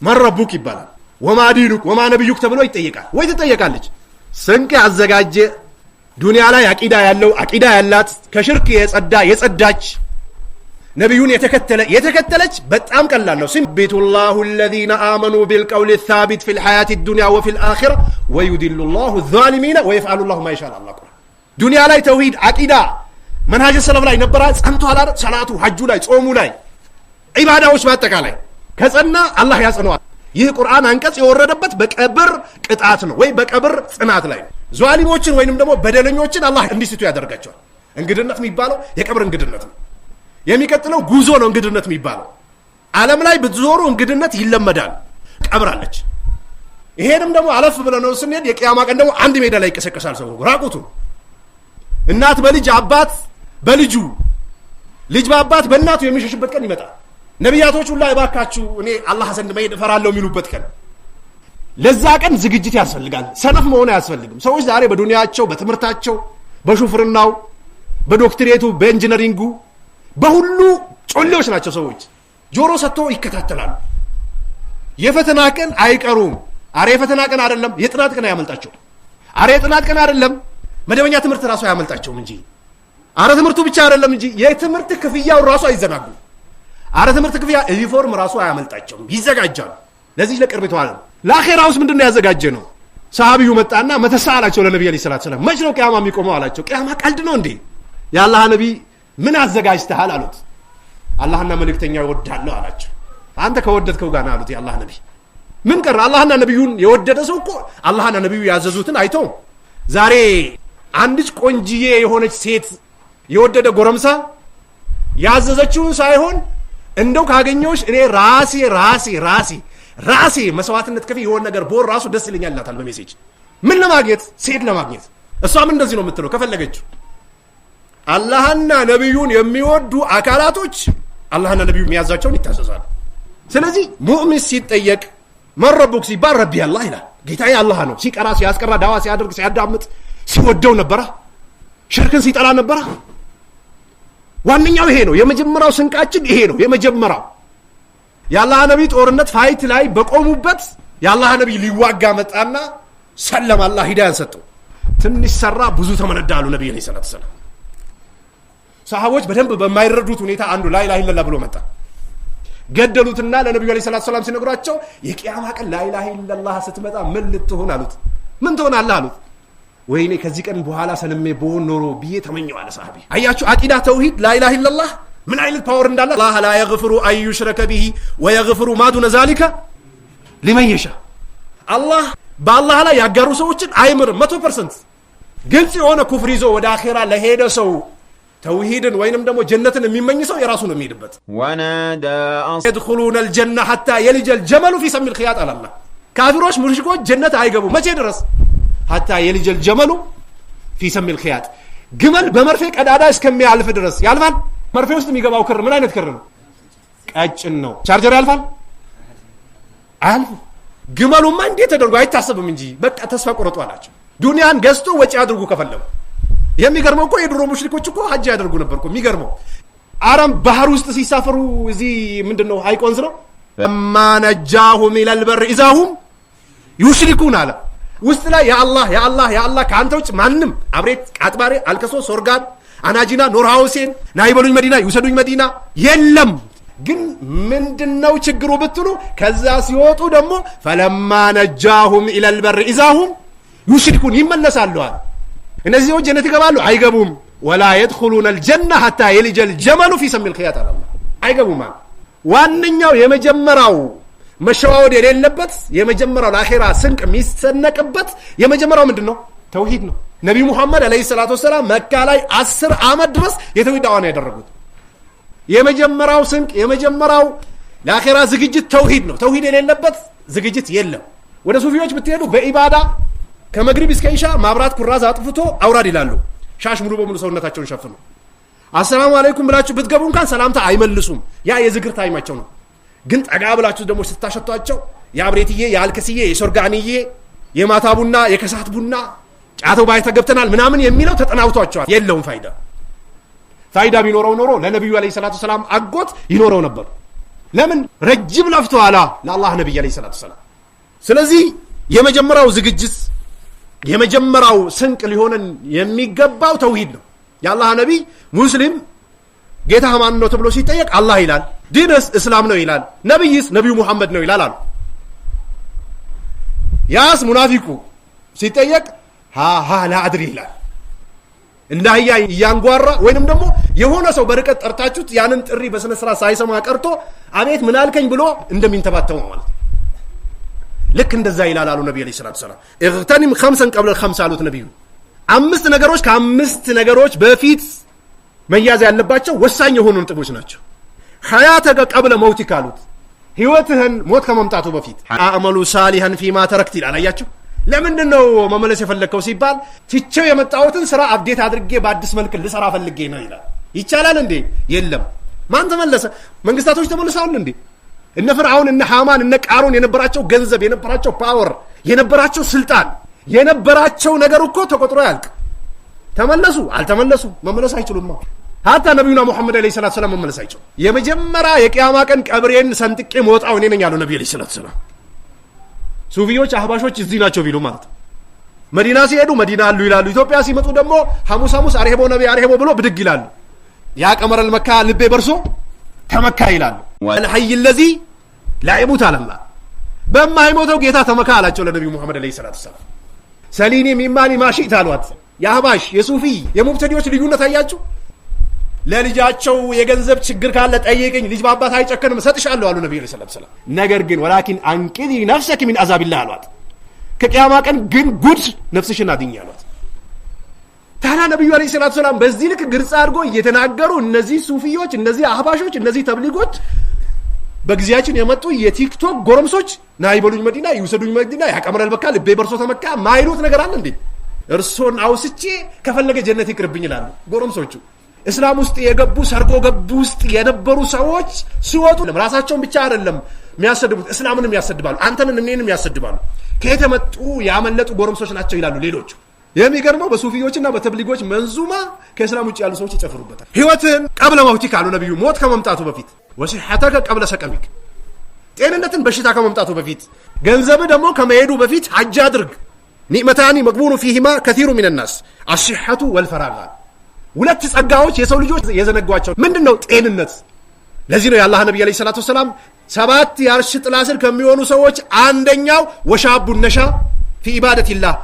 መረቡክ ይባላል ወማ ዲኑክ ወማ ነብዩክ ተብሎ ይጠየቃል ወይ ትጠየቃለች ስንቅ ያዘጋጀ ዱንያ ላይ አቂዳ ያለው አቂዳ ያላት ከሽርክ የጸዳች ነብዩን የተከተለች በጣም ቀላል ነው سيثبت الله الذين آمنوا بالقول الثابت في الحياة الدنيا وفي الآخرة ويضل الله الظالمين ويفعل الله ما يشاء الله ዱንያ ላይ ተውሂድ አቂዳ መንሃጅ ሰለፍ ላይ ነበራ ጸንቷል አይደል ሰላቱ ሐጁ ላይ ጾሙ ላይ ኢባዳዎች በአጠቃላይ ከጸና አላህ ያጸነዋል ይህ ቁርአን አንቀጽ የወረደበት በቀብር ቅጣት ነው ወይ በቀብር ጽናት ላይ ዟሊሞችን ወይንም ደግሞ በደለኞችን አላህ እንዲስቱ ያደርጋቸዋል እንግድነት የሚባለው የቀብር እንግድነት ነው የሚቀጥለው ጉዞ ነው እንግድነት የሚባለው ዓለም ላይ ብትዞሩ እንግድነት ይለመዳል ቀብራለች ይሄንም ደግሞ አለፍ ብለን ነው ስንሄድ የቂያማ ቀን ደግሞ አንድ ሜዳ ላይ ይቀሰቀሳል ሰው ራቁቱ እናት በልጅ አባት በልጁ ልጅ በአባት በእናቱ የሚሸሽበት ቀን ይመጣል ነብያቶች ሁሉ አይባካችሁ እኔ አላህ ዘንድ መሄድ እፈራለሁ የሚሉበት ቀን ለዛ ቀን ዝግጅት ያስፈልጋል ሰነፍ መሆን አያስፈልግም ሰዎች ዛሬ በዱንያቸው በትምህርታቸው በሹፍርናው በዶክትሬቱ በኢንጂነሪንጉ በሁሉ ጮሌዎች ናቸው ሰዎች ጆሮ ሰጥቶ ይከታተላሉ የፈተና ቀን አይቀሩም አሬ የፈተና ቀን አይደለም የጥናት ቀን ያመልጣቸው አሬ የጥናት ቀን አይደለም መደበኛ ትምህርት ራሱ ያመልጣቸውም እንጂ አረ ትምህርቱ ብቻ አይደለም እንጂ የትምህርት ክፍያው ራሱ አይዘናጉ አረ ትምህርት ክፍያ ዩኒፎርም ራሱ አያመልጣቸውም ይዘጋጃሉ ለዚህ ለቅርብ ተዋለ ለአኺራውስ ምንድነው ያዘጋጀ ነው ሰሃቢው መጣና መተሳላቸው ለነብዩ ሰለላሁ ዐለይሂ ወሰለም መች ነው ቂያማ የሚቆመው አላቸው ቂያማ ቀልድ ነው እንዴ ያላህ ነብይ ምን አዘጋጅተሃል አሉት አላህና መልእክተኛው ይወዳሉ አላቸው አንተ ከወደድከው ጋር አሉት ያላህ ነብይ ምን ቀር አላህና ነብዩን የወደደ ሰው እኮ አላህና ነብዩ ያዘዙትን አይቶ ዛሬ አንዲት ቆንጂዬ የሆነች ሴት የወደደ ጎረምሳ ያዘዘችውን ሳይሆን እንደው ካገኘውሽ እኔ ራሴ መስዋዕትነት ከፍ የሆነ ነገር ቦር ራሱ ደስ ይለኛል ይላታል በሜሴጅ ምን ለማግኘት ሴት ለማግኘት እሷም እንደዚህ ነው የምትለው ከፈለገችው አላህና ነብዩን የሚወዱ አካላቶች አላህና ነብዩ የሚያዛቸውን ይታዘዛሉ ስለዚህ ሙእሚን ሲጠየቅ መረቡክ ሲባል ረቢ አላህ ይላል ጌታዬ አላህ ነው ሲቀራ ሲያስቀራ ዳዋ ሲያደርግ ሲያዳምጥ ሲወደው ነበር ሽርክን ሲጠላ ነበር ዋንኛው ይሄ ነው የመጀመሪያው ስንቃችን ይሄ ነው የመጀመሪያው ያላህ ነብይ ጦርነት ፋይት ላይ በቆሙበት ያላህ ነብይ ሊዋጋ መጣና ሰለም አላህ ሂዳያን ሰጠው ትንሽ ሰራ ብዙ ተመነዳሉ ነብዩ ሰለላሁ ዐለይሂ ወሰለም ሰሃቦች በደንብ በማይረዱት ሁኔታ አንዱ ላ ኢላሃ ኢላላህ ብሎ መጣ ገደሉትና ለነብዩ ሰለላሁ ዐለይሂ ወሰለም ሲነግሯቸው የቂያማ ቀን ላ ኢላሃ ኢላላህ ስትመጣ ምን ልትሆን አሉት ምን ትሆናለህ አሉት ወይኔ ከዚህ ቀን በኋላ ሰለሜ በሆን ኖሮ ብዬ ተመኘው አለ ሰሃቢ አያችሁ አቂዳ ተውሂድ ላ ኢላሃ ኢላላህ ምን አይነት ፓወር እንዳለ አላህ ላ يغفر أن يشرك به ويغفر ما دون ذلك لمن يشاء አላህ በአላህ ላይ ያጋሩ ሰዎችን አይምርም 100% ግልጽ የሆነ ኩፍር ይዞ ወደ አኺራ ለሄደ ሰው ተውሂድን ወይንም ደግሞ ጀነትን የሚመኝ ሰው የራሱ ነው የሚሄድበት ወናዳ يدخلون الجنة حتى يلج الجمل في سم الخياط አለ አላህ ካፊሮች ሙሽሪኮች ጀነት አይገቡ መቼ ድረስ حتى يلج الجمل في سم الخياط ግመል በመርፌ ቀዳዳ እስከሚያልፍ ድረስ ያልፋል መርፌ ውስጥ የሚገባው ክር ምን አይነት ክር ነው ቀጭን ነው ቻርጀር ያልፋል አልፉ ግመሉማ እንዴት ተደርጎ አይታሰብም እንጂ በቃ ተስፋ ቆርጦ አላቸው ዱንያን ገዝቶ ወጪ አድርጉ ከፈለጉ የሚገርመው እኮ የድሮ ሙሽሪኮች እኮ ሐጅ ያደርጉ ነበር እኮ የሚገርመው አረም ባህር ውስጥ ሲሳፈሩ እዚህ ምንድነው ሃይቆንስ ነው ማነጃሁም ኢለል በር ኢዛሁም ይሽሪኩን አለ ውስጥ ላይ ያአላህ ካንተ ውጭ ማንንም አብሬት ቃጥባሬ አልከሶ ሶርጋን አናጂና ኑር ሁሴን ናይበሉኝ መዲና ይውሰዱኝ መዲና የለም ግን ምንድነው ችግሩ ብትሉ ከዛ ሲወጡ ደግሞ ፈለማ ነጃሁም ኢለል በር ኢዛሁም ይሽሪኩን ይመለሳሉ አለ እነዚህ ሰዎች ጀነት ይገባሉ አይገቡም ወላ يدخلون الجنة حتى يلج الجمل في سم الخياط አለ አይገቡም ዋንኛው የመጀመሪያው መሸዋወድ የሌለበት የመጀመሪያው ለአኺራ ስንቅ የሚሰነቅበት የመጀመሪያው ምንድነው ተውሂድ ነው ነብዩ መሐመድ አለይሂ ሰላቱ ወሰለም መካ ላይ 10 አመት ድረስ የተውሂድ ዳዋ ነው ያደረጉት የመጀመሪያው ስንቅ የመጀመሪያው ለአኺራ ዝግጅት ተውሂድ ነው ተውሂድ የሌለበት ዝግጅት የለም ወደ ሱፊዎች ብትሄዱ በኢባዳ ከመግሪብ እስከ ኢሻ ማብራት ኩራዝ አጥፍቶ አውራድ ይላሉ ሻሽ ሙሉ በሙሉ ሰውነታቸውን ሸፍኑ አሰላሙ አለይኩም ብላችሁ ብትገቡ እንኳን ሰላምታ አይመልሱም ያ የዝግር ታይማቸው ነው ግን ጠጋ ብላችሁ ደግሞ ስታሸቷቸው ያብሬትዬ ያልከስዬ የሶርጋንዬ የማታቡና የከሳት ቡና ጫተው ባይተገብተናል ምናምን የሚለው ተጠናውቷቸዋል የለውም ፋይዳ ቢኖረው ኖሮ ለነብዩ አለይሂ ሰላቱ ሰላም አጎት ይኖረው ነበር ለምን ረጅም ለፍቶ አላ ለአላህ ነብዩ አለይሂ ሰላቱ ሰላም ስለዚህ የመጀመሪያው ዝግጅት የመጀመሪያው ስንቅ ሊሆነን የሚገባው ተውሂድ ነው ያላህ ነብይ ሙስሊም ጌታ ማን ነው ተብሎ ሲጠየቅ አላህ ይላል። ዲንስ እስላም ነው ይላል። ነብይስ ነብዩ መሐመድ ነው ይላል አሉ። ያስ ሙናፊቁ ሲጠየቅ ሃ ላ አድሪ ይላል። እንዳህያ ያንጓራ ወይንም ደግሞ የሆነ ሰው በርቀት ጠርታችሁት ያንን ጥሪ በስነ ስርዓት ሳይሰማ ቀርቶ አቤት ምን አልከኝ ብሎ እንደሚንተባተው ነው ማለት። ልክ እንደዛ ይላል አሉ ነብዩ ሰለላሁ ዐለይሂ ወሰለም። እግተኒም خمسን قبل الخمس አሉት ነብዩ። 5 ነገሮች ከ5 ነገሮች በፊት መያዝ ያለባቸው ወሳኝ የሆኑ ነጥቦች ናቸው። ሐያተከ قبل موتك አሉት። ህይወትህን ሞት ከመምጣቱ በፊት አዕመሉ ሳሊሃን ፊማ ተረክት ይላል። አያችሁ ለምንድን ነው መመለስ የፈለከው ሲባል ትቼው የመጣሁትን ስራ አፕዴት አድርጌ በአዲስ መልክ ልሰራ ፈልጌ ነው ይላል። ይቻላል እንዴ? የለም። ማን ተመለሰ? መንግስታቶች ተመልሰዋል እንዴ? እነ ፍርዓውን እነ ሃማን እነ ቃሩን የነበራቸው ገንዘብ የነበራቸው ፓወር የነበራቸው ስልጣን የነበራቸው ነገር እኮ ተቆጥሮ ያልቅ። ተመለሱ? አልተመለሱ? መመለስ አይችሉም። ሀታ ነብዩና መሐመድ አለይሂ ሰላቱ ሰላም መመለስ አይችሉም። የመጀመሪያ የቂያማ ቀን ቀብሬን ሰንጥቄ መውጣው እኔ ነኝ ያለው ነብዩ አለይሂ ሰላቱ ሰላም። ሱፊዮች አህባሾች እዚህ ናቸው ቢሉ ማለት መዲና ሲሄዱ መዲና አሉ ይላሉ። ኢትዮጵያ ሲመጡ ደግሞ ሐሙስ አርሄቦ ነቢ አርሄቦ ብሎ ብድግ ይላሉ። ያ ቀመረል መካ ልቤ በርሶ ተመካ ይላሉ። ወልሐይ الذي لا يموت على الله በማይሞተው ጌታ ተመካ አላቸው ለነብዩ መሐመድ አለይሂ ሰላቱ ሰላም። ሰሊኒ ሚማኒ ማሺት አሏት። የአህባሽ የሱፊ የሙብተዲዎች ልዩነት አያችሁ። ለልጃቸው የገንዘብ ችግር ካለ ጠይቀኝ፣ ልጅ በአባት አይጨከንም ሰጥሻለሁ አሉ ነብዩ ሰለላሁ ዐለይሂ ወሰለም። ነገር ግን ወላኪን አንቂዚ ነፍሰክ ሚን አዛቢላህ አሏት። ከቂያማ ቀን ግን ጉድ ነፍስሽን አድኝ አሏት። ታዲያ ነብዩ አለይሂ ሰላቱ ሰላም በዚህ ልክ ግልጽ አድርጎ እየተናገሩ እነዚህ ሱፊዮች፣ እነዚህ አህባሾች፣ እነዚህ ተብሊጎች በግዚያችን የመጡ የቲክቶክ ጎረምሶች ናይበሉኝ መዲና ይውሰዱኝ መዲና ያቀመረል በካ ልቤ በርሶ ተመካ ማይሉት ነገር አለ እንዴ? እርሶን አውስቼ ከፈለገ ጀነት ይቅርብኝ ይላሉ ጎረምሶቹ። እስላም ውስጥ የገቡ ሰርጎ ገቡ ውስጥ የነበሩ ሰዎች ሲወጡ ራሳቸውን ብቻ አይደለም የሚያሰድቡት፣ እስላምንም ያሰድባሉ፣ አንተንም እኔንም ያሰድባሉ። ከየት መጡ ያመለጡ ጎረምሶች ናቸው ይላሉ ሌሎቹ። የሚገርመው በሱፊዮችና በተብሊጎች መንዙማ ከእስላም ውጭ ያሉ ሰዎች ይጨፍሩበታል። ህይወትን ቀብለ መውቲክ አሉ ነብዩ፣ ሞት ከመምጣቱ በፊት ወሲሐተከ ቀብለ ሰቀሚክ፣ ጤንነትን በሽታ ከመምጣቱ በፊት፣ ገንዘብ ደግሞ ከመሄዱ በፊት ሐጅ አድርግ። ኒዕመታኒ መቅቡኑ ፊሂማ ከሲሩ ሚን الناس الصحة والفراغ። ሁለት ጸጋዎች የሰው ልጆች የዘነጓቸው ምንድነው? ጤንነት። ለዚህ ነው የአላህ ነብይ አለይሂ ሰላቱ ሰላም 7 የአርሽ ጥላ ስር ከሚሆኑ ሰዎች አንደኛው ወሻቡ ነሻ ፊ ኢባደቲላህ፣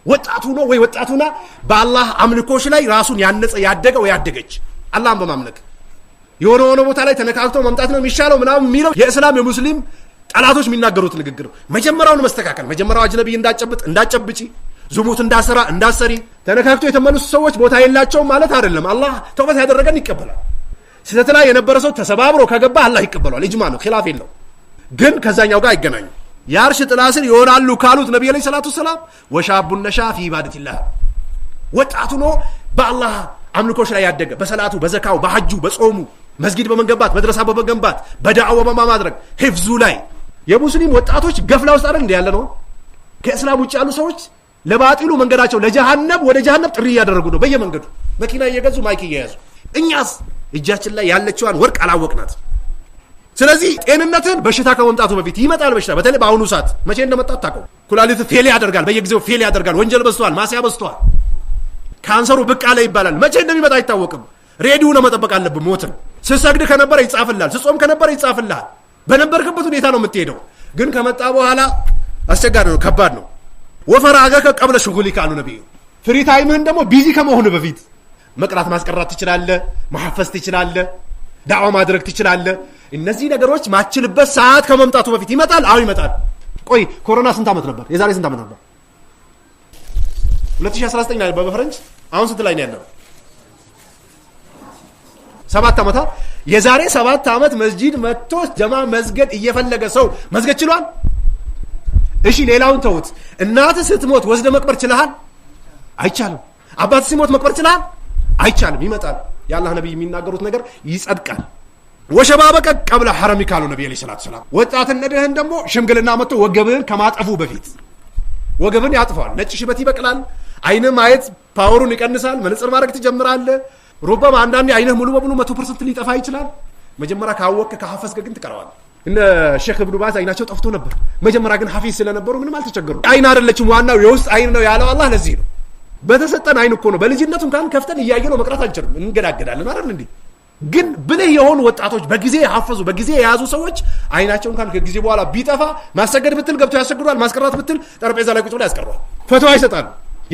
ወጣቱ ነው ወይ ወጣቱና በአላህ አምልኮች ላይ ራሱን ያነጸ ያደገ ወይ ያደገች አላህን በማምለክ የሆነ ቦታ ላይ ተነካክቶ መምጣት ነው የሚሻለው ምናምን የሚለው የእስላም የሙስሊም ጠላቶች የሚናገሩት ንግግር ነው። መጀመሪያውን መስተካከል፣ መጀመሪያው አጅነብይ እንዳጨብጪ ዝሙት እንዳሰራ እንዳሰሪ ተነካክቶ የተመለሱ ሰዎች ቦታ የላቸውም ማለት አይደለም። አላህ ተውበት ያደረገን ይቀበላል። ስህተት ላይ የነበረ ሰው ተሰባብሮ ከገባ አላህ ይቀበላል። ኢጅማ ነው፣ ኺላፍ የለው። ግን ከዛኛው ጋር አይገናኙ። የአርሽ ጥላ ስር ይሆናሉ ካሉት ነብዩ አለይሂ ሰላቱ ሰላም ወሻቡን ነሻ ፊ ኢባደቲላህ፣ ወጣቱ ነው በአላህ አምልኮች ላይ ያደገ፣ በሰላቱ በዘካው በሐጁ በጾሙ መስጊድ በመገንባት መድረሳ በመገንባት በዳዕዋ በማድረግ ሂፍዙ ላይ የሙስሊም ወጣቶች ገፍላ ውስጥ አይደል እንደ ያለ ነው። ከእስላም ውጭ ያሉ ሰዎች ለባጢሉ መንገዳቸው ለጀሃነም ወደ ጀሃነም ጥሪ ያደረጉ ነው። በየመንገዱ መኪና እየገዙ ማይክ እየያዙ፣ እኛስ እጃችን ላይ ያለችዋን ወርቅ አላወቅናት። ስለዚህ ጤንነትን በሽታ ከመምጣቱ በፊት ይመጣል። በሽታ በተለይ በአሁኑ ሰዓት መቼ እንደመጣ ታውቀው። ኩላሊት ፌል ያደርጋል፣ በየጊዜው ፌል ያደርጋል። ወንጀል በዝቷል፣ ማሲያ በዝቷል። ካንሰሩ ብቅ አለ ይባላል። መቼ እንደሚመጣ አይታወቅም። ሬዲዮ ነው መጠበቅ አለብን። ሞትን ስሰግድ ከነበረ ይጻፍልሃል፣ ስጾም ከነበረ ይጻፍልሃል። በነበርክበት ሁኔታ ነው የምትሄደው። ግን ከመጣ በኋላ አስቸጋሪ ነው፣ ከባድ ነው። ወፈራገከ ቀብለ ሽጉሊከ አሉ ነብዩ። ፍሪ ታይምህን ደግሞ ቢዚ ከመሆኑ በፊት መቅራት ማስቀራት ትችላለህ፣ መሐፈዝ ትችላለህ፣ ዳዕዋ ማድረግ ትችላለህ። እነዚህ ነገሮች ማችልበት ሰዓት ከመምጣቱ በፊት ይመጣል። አዎ ይመጣል። ቆይ ኮሮና ስንት ዓመት ነበር? የዛሬ ስንት ዓመት ነበር? 2019 ላይ በፈረንጅ። አሁን ስንት ላይ ነው ያለው? 7 ዓመት። የዛሬ 7 ዓመት መስጂድ መጥቶ ጀማ መስገድ እየፈለገ ሰው መስገድ ችሏል? እሺ ሌላውን ተውት። እናት ስትሞት ወስደ መቅበር ችለሃል? አይቻልም። አባት ሲሞት መቅበር ችለሃል? አይቻልም። ይመጣል። የአላህ ነብይ የሚናገሩት ነገር ይጸድቃል። ወሸባበቀ ቀብለ ሐረሚ ካሉ ነብዩ አለይሂ ሰላቱ ሰላም፣ ወጣትነትህን ደግሞ ሽምግልና መጥቶ ወገብህን ከማጠፉ በፊት ወገብን ያጥፋል። ነጭ ሽበት ይበቅላል። አይን ማየት ፓወሩን ይቀንሳል። መነጽር ማድረግ ትጀምራለህ። ሩበማ አንዳንዴ አይንህ ሙሉ በሙሉ 100% ሊጠፋ ይችላል። መጀመሪያ ካወቅክ ከሐፈዝክ ግን ትቀረዋለህ። እነ ሼክ ኢብኑ ባዝ አይናቸው ጠፍቶ ነበር። መጀመሪያ ግን ሐፊዝ ስለነበሩ ምንም አልተቸገሩም። አይን አይደለችም ዋናው የውስጥ አይን ነው ያለው አላህ። ለዚህ ነው በተሰጠን አይን እኮ ነው። በልጅነቱ እንኳን ከፍተን እያየ ነው መቅራት አንችልም፣ እንገዳገዳለን አይደል እንዴ? ግን ብልህ የሆኑ ወጣቶች በጊዜ ያፈዙ በጊዜ የያዙ ሰዎች አይናቸውን ካን ከጊዜ በኋላ ቢጠፋ ማሰገድ ብትል ገብቶ ያሰግዱዋል ማስቀራት ብትል ጠረጴዛ ላይ ቁጭ ብለው ያስቀሩዋል ፈትዋ ይሰጣሉ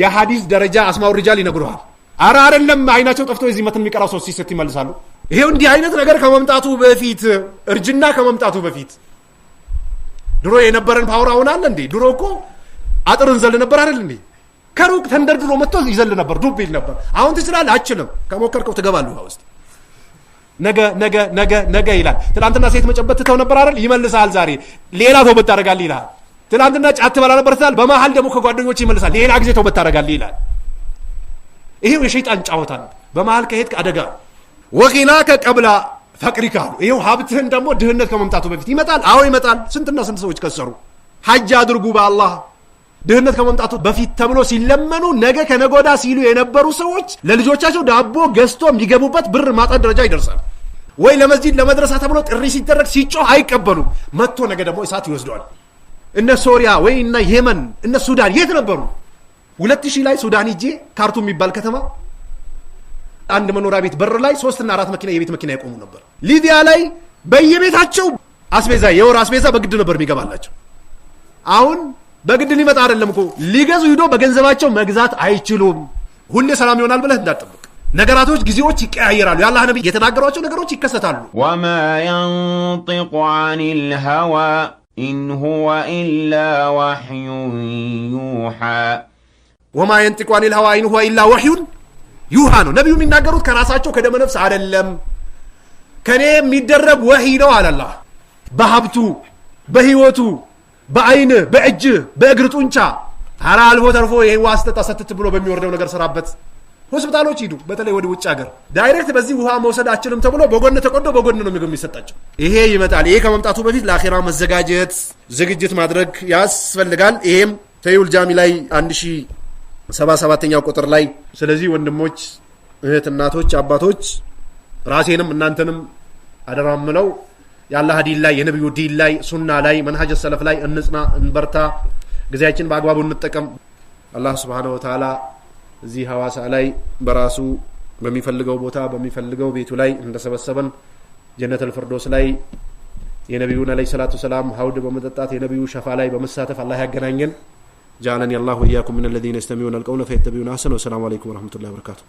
የሐዲስ ደረጃ አስማው ሪጃል ይነግሩሃል አራ አይደለም አይናቸው ጠፍቶ እዚህ መተን የሚቀራው ሰው ሲሰት ይመልሳሉ ይሄው እንዲህ አይነት ነገር ከመምጣቱ በፊት እርጅና ከመምጣቱ በፊት ድሮ የነበረን ፓወራውን አለ እንዴ ድሮ እኮ አጥርን ዘል ነበር አይደል እንዴ ከሩቅ ተንደርድሮ መጥቶ ይዘል ነበር ዱብ ይል ነበር አሁን ትችላለህ አችልም ከሞከርከው ትገባለህ ውስጥ ነገ ይላል ትላንትና ሴት መጨበት ተው ነበር አይደል ይመልሳል ዛሬ ሌላ ተውበት ታረጋለህ ይላል ትላንትና ጫት ባላ ነበር ትላል በመሃል ደግሞ ከጓደኞች ይመልሳል ሌላ ጊዜ ተውበት ታረጋለህ ይላል ይሄው የሸይጣን ጫወታ ነው በመሃል ከሄድክ አደጋ ወኺናከ ቀብላ ፈቅሪካ ይሄው ሀብትህን ደግሞ ድህነት ከመምጣቱ በፊት ይመጣል አዎ ይመጣል ስንትና ስንት ሰዎች ከሰሩ ሐጅ አድርጉ በአላህ ድህነት ከመምጣቱ በፊት ተብሎ ሲለመኑ ነገ ከነጎዳ ሲሉ የነበሩ ሰዎች ለልጆቻቸው ዳቦ ገዝቶ የሚገቡበት ብር ማጣት ደረጃ ይደርሳል ወይ ለመስጂድ ለመድረሳ ተብሎ ጥሪ ሲደረግ ሲጮህ አይቀበሉም መጥቶ ነገ ደግሞ እሳት ይወስደዋል እነ ሶሪያ ወይ እነ የመን እነ ሱዳን የት ነበሩ 2000 ላይ ሱዳን ሂጄ ካርቱም የሚባል ከተማ አንድ መኖሪያ ቤት በር ላይ 3 እና 4 መኪና የቤት መኪና ያቆሙ ነበር ሊቢያ ላይ በየቤታቸው አስቤዛ የወር አስቤዛ በግድ ነበር የሚገባላቸው አሁን በግድ ሊመጣ አይደለም እኮ ሊገዙ ሂዶ በገንዘባቸው መግዛት አይችሉም ሁሌ ሰላም ይሆናል ብለህ እንዳትጠብቅ ነገራቶች ጊዜዎች ይቀያየራሉ የአላህ ነብይ የተናገሯቸው ነገሮች ይከሰታሉ ወማ ينطق عن الهوى إن هو إلا وحي يوحى وما ينطق عن الهوى إن هو إلا وحي يوحى ነው ነብዩ የሚናገሩት ከራሳቸው ከደመ ነፍስ አይደለም ከኔ የሚደረግ ወህይ ነው አለ አላህ በሀብቱ በህይወቱ በአይን በእጅ በእግር ጡንቻ ሐራ አልፎ ተርፎ ይሄ ዋስጠጣ ሰተት ብሎ በሚወርደው ነገር ሰራበት ሆስፒታሎች ሂዱ በተለይ ወደ ውጭ ሀገር ዳይሬክት በዚህ ውሃ መውሰድ አችልም ተብሎ በጎን ተቆዶ በጎን ነው ምግብ የሚሰጣቸው ይሄ ይመጣል ይሄ ከመምጣቱ በፊት ለአኺራ መዘጋጀት ዝግጅት ማድረግ ያስፈልጋል ይሄም ተይውል ጃሚ ላይ 1077ኛው ቁጥር ላይ ስለዚህ ወንድሞች እህት እናቶች አባቶች ራሴንም እናንተንም አደራምለው ያላህ ዲን ላይ የነብዩ ዲን ላይ ሱና ላይ መንሃጅ ሰለፍ ላይ እንጽና እንበርታ ግዚያችን በአግባቡ እንጠቀም አላህ Subhanahu Wa Ta'ala እዚህ ሐዋሳ ላይ በራሱ በሚፈልገው ቦታ በሚፈልገው ቤቱ ላይ እንደሰበሰበን ጀነተል ፍርዶስ ላይ የነብዩና ላይ ሰላቱ ሰላም ሐውድ በመጠጣት የነብዩ ሸፋ ላይ በመሳተፍ አላህ ያገናኘን جعلني الله وإياكم من الذين يستمعون القول فيتبعون أحسنه والسلام عليكم ورحمة الله وبركاته